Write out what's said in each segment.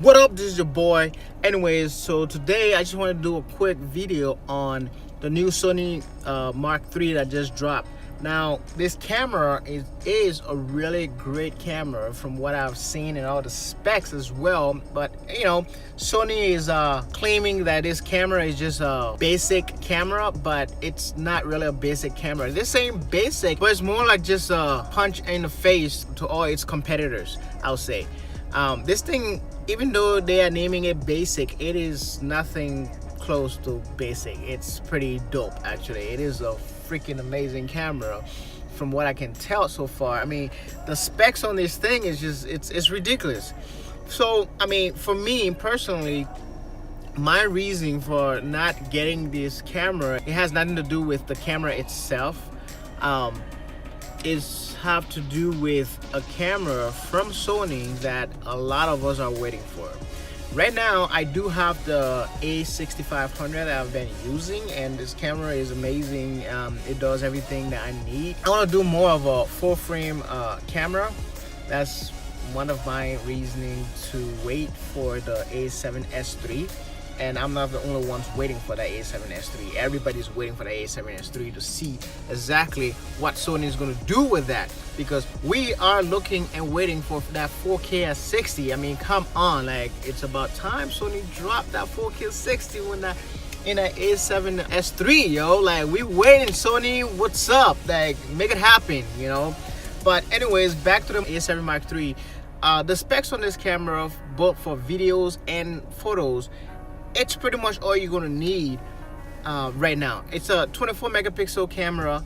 What up, this is your boy. Anyways, so today I just want to do a quick video on the new Sony Mark III that just dropped. Now this camera is a really great camera from what I've seen and all the specs as well, but you know, Sony is claiming that this camera is just a basic camera, but it's not really a basic camera. They're saying basic, but it's more like just a punch in the face to all its competitors, I'll say. This thing, even though they are naming it basic, it is nothing close to basic. It's pretty dope, actually. It is a freaking amazing camera from what I can tell so far. I mean, the specs on this thing is just, it's ridiculous. So, I mean, for me personally, my reason for not getting this camera, it has nothing to do with the camera itself. Is have to do with a camera from Sony that a lot of us are waiting for. Right now, I do have the A6500 that I've been using, and this camera is amazing. It does everything that I need. I want to do more of a full frame camera. That's one of my reasoning to wait for the A7S III. And I'm not the only ones waiting for that A7S III. Everybody's waiting for the A7S III to see exactly what Sony is going to do with that, because we are looking and waiting for that 4K at 60. I mean, come on, like, it's about time Sony dropped that 4K 60 when that in that A7S III, yo. Like, we waiting, Sony. What's up? Like, make it happen, you know. But anyways, back to the A7 Mark III. The specs on this camera, both for videos and photos, it's pretty much all you're gonna need right now. It's a 24 megapixel camera.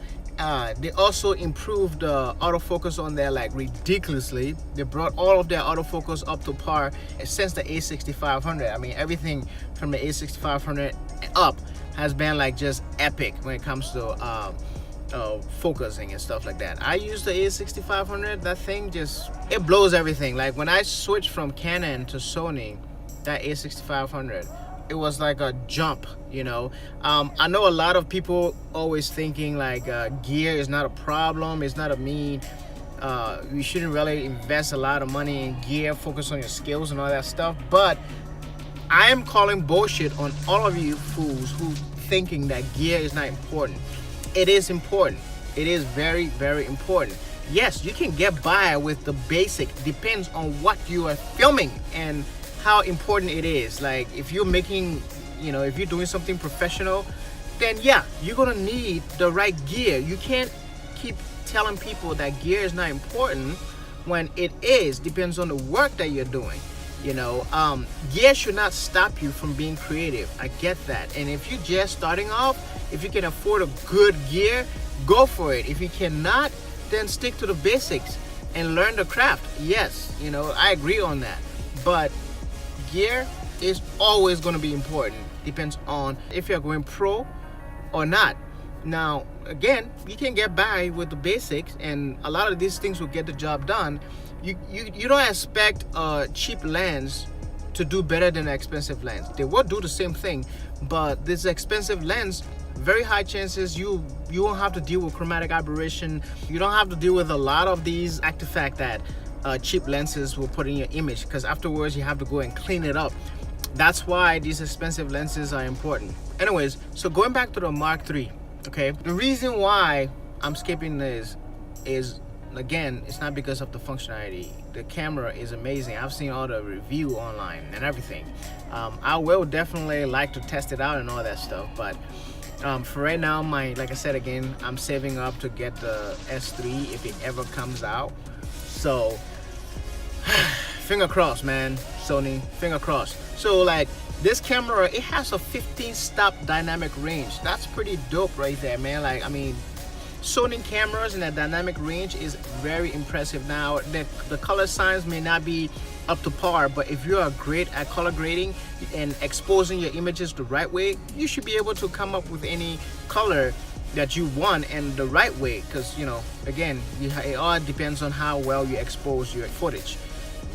They also improved the autofocus on there like ridiculously. They brought all of their autofocus up to par since the A6500. I mean, everything from the A6500 up has been like just epic when it comes to focusing and stuff like that. I use the A6500. That thing just, it blows everything. Like when I switched from Canon to Sony, that A6500, it was like a jump, you know. I know a lot of people always thinking like gear is not a problem, it's not a mean, you shouldn't really invest a lot of money in gear, focus on your skills and all that stuff. But I am calling bullshit on all of you fools who thinking that gear is not important. It is important. It is very, very important. Yes, you can get by with the basic, depends on what you are filming and how important it is. Like if you're making, you know, if you're doing something professional, then yeah, you're gonna need the right gear. You can't keep telling people that gear is not important when it is. Depends on the work that you're doing, you know. Gear should not stop you from being creative. I get that. And if you're just starting off, if you can afford a good gear, go for it. If you cannot, then stick to the basics and learn the craft. Yes, you know, I agree on that. But gear is always going to be important. Depends on if you're going pro or not. Now, again, you can get by with the basics, and a lot of these things will get the job done. You don't expect a cheap lens to do better than an expensive lens. They will do the same thing, but this expensive lens, very high chances you won't have to deal with chromatic aberration. You don't have to deal with a lot of these artifacts that cheap lenses will put in your image, because afterwards you have to go and clean it up. That's why these expensive lenses are important. Anyways, so going back to the Mark III, okay, the reason why I'm skipping this is, again, it's not because of the functionality. The camera is amazing. I've seen all the review online and everything. I will definitely like to test it out and all that stuff, but for right now, like I said again, I'm saving up to get the S3 if it ever comes out. So finger crossed, man. Sony, finger crossed. So like this camera, it has a 15-stop dynamic range. That's pretty dope right there, man. Like, I mean, Sony cameras and that dynamic range is very impressive. Now the color signs may not be up to par, but if you are great at color grading and exposing your images the right way, you should be able to come up with any color that you want and the right way, because, you know, again, it all depends on how well you expose your footage.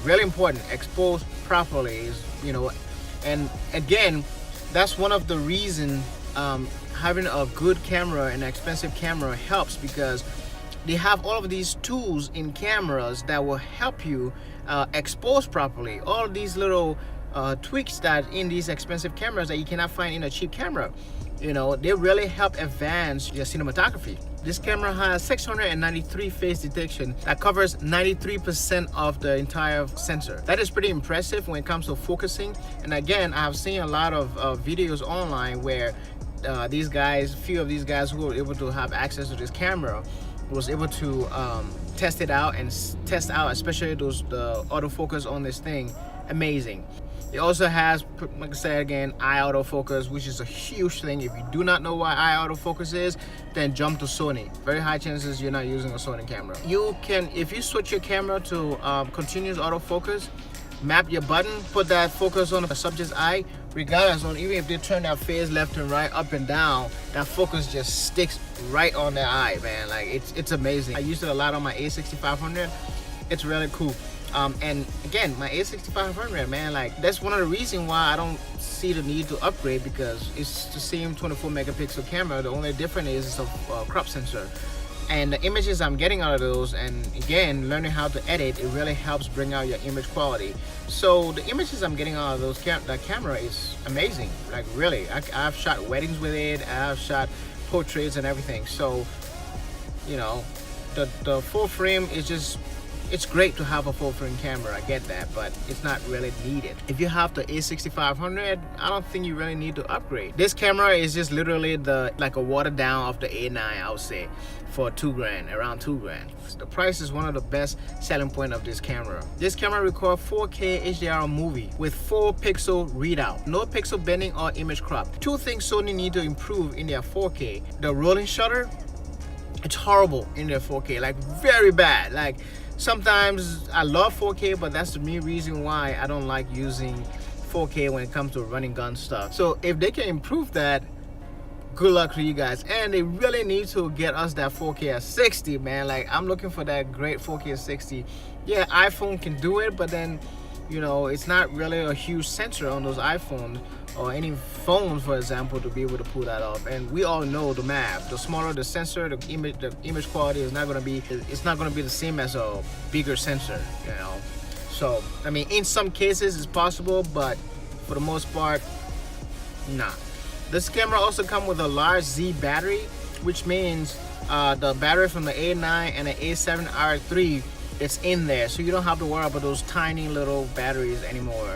Really important, expose properly is, you know. And again, that's one of the reasons having a good camera, an expensive camera, helps, because they have all of these tools in cameras that will help you expose properly. All of these little tweaks that in these expensive cameras that you cannot find in a cheap camera, you know, they really help advance your cinematography. This camera has 693 phase detection that covers 93% of the entire sensor. That is pretty impressive when it comes to focusing. And again, I've seen a lot of videos online where these guys, few of these guys who were able to have access to this camera was able to test it out and test out especially the autofocus on this thing. Amazing. It also has, like I said again, eye autofocus, which is a huge thing. If you do not know what eye autofocus is, then jump to Sony. Very high chances you're not using a Sony camera. You can, if you switch your camera to continuous autofocus, map your button, put that focus on the subject's eye, regardless on even if they turn their face left and right, up and down, that focus just sticks right on their eye, man. Like it's amazing. I used it a lot on my A6500. It's really cool. And again, my A6500, man, like that's one of the reasons why I don't see the need to upgrade, because it's the same 24 megapixel camera. The only difference is it's a crop sensor. And the images I'm getting out of those, and again, learning how to edit, it really helps bring out your image quality. So the images I'm getting out of those that camera is amazing. Like really, I've shot weddings with it, I've shot portraits and everything. So, you know, the full frame is just, it's great to have a full frame camera, I get that, but it's not really needed. If you have the A6500, I don't think you really need to upgrade. This camera is just literally like a watered down of the A9, I would say, for $2,000, around $2,000. The price is one of the best selling point of this camera. This camera records 4K HDR movie with 4 pixel readout, no pixel bending or image crop. Two things Sony need to improve in their 4K: the rolling shutter. It's horrible in their 4K, like very bad. Like sometimes I love 4K, but that's the main reason why I don't like using 4K when it comes to running gun stuff. So if they can improve that, good luck to you guys. And they really need to get us that 4K at 60, man. Like I'm looking for that great 4K at 60. Yeah, iPhone can do it, but then, you know, it's not really a huge sensor on those iPhones or any phones, for example, to be able to pull that off. And we all know the math. The smaller the sensor, the image quality is not going to be, it's not going to be the same as a bigger sensor, you know. So I mean, in some cases it's possible, but for the most part, nah. This camera also comes with a large Z battery, which means the battery from the A9 and the A7iii, it's in there, so you don't have to worry about those tiny little batteries anymore.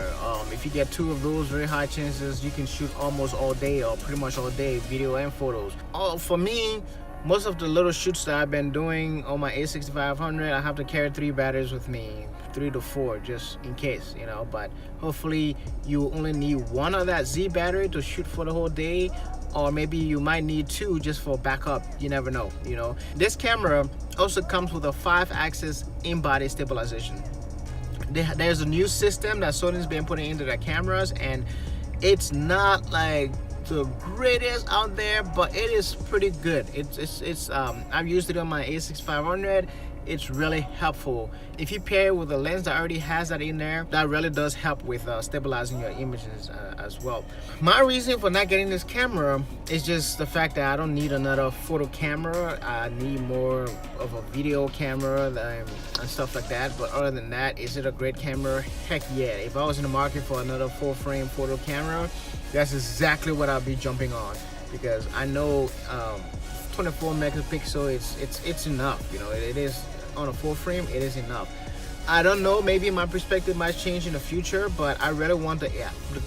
If you get 2 of those, very high chances you can shoot almost all day or pretty much all day, video and photos. For me, most of the little shoots that I've been doing on my A6500, I have to carry 3 batteries with me, 3 to 4, just in case, you know. But hopefully you only need 1 of that Z battery to shoot for the whole day, or maybe you might need 2 just for backup. You never know, you know. This camera also comes with a 5-axis in-body stabilization. There's a new system that Sony's been putting into their cameras, and it's not like the greatest out there, but it is pretty good. I've used it on my A6500. It's really helpful. If you pair it with a lens that already has that in there, that really does help with stabilizing your images as well. My reason for not getting this camera is just the fact that I don't need another photo camera. I need more of a video camera and stuff like that. But other than that, is it a great camera? Heck yeah. If I was in the market for another full frame photo camera, that's exactly what I'll be jumping on, because I know 24 megapixel, it's enough, you know. It is on a full frame, it is enough. I don't know, maybe my perspective might change in the future, but I really want the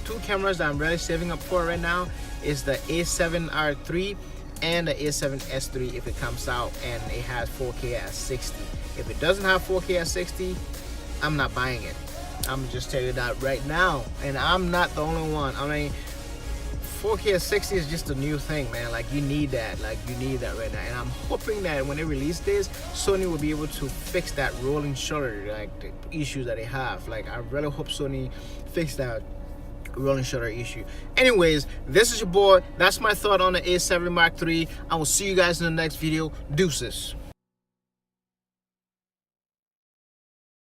2 cameras that I'm really saving up for right now is the A7iii and the A7S III if it comes out and it has 4K at 60. If it doesn't have 4K at 60, I'm not buying it. I'm just telling you that right now, and I'm not the only one. I mean, 4K at 60 is just a new thing, man. Like you need that, right now. And I'm hoping that when they release this, Sony will be able to fix that rolling shutter, like the issues that they have. Like I really hope Sony fix that rolling shutter issue. Anyways, this is your boy. That's my thought on the A7 Mark III. I will see you guys in the next video. Deuces.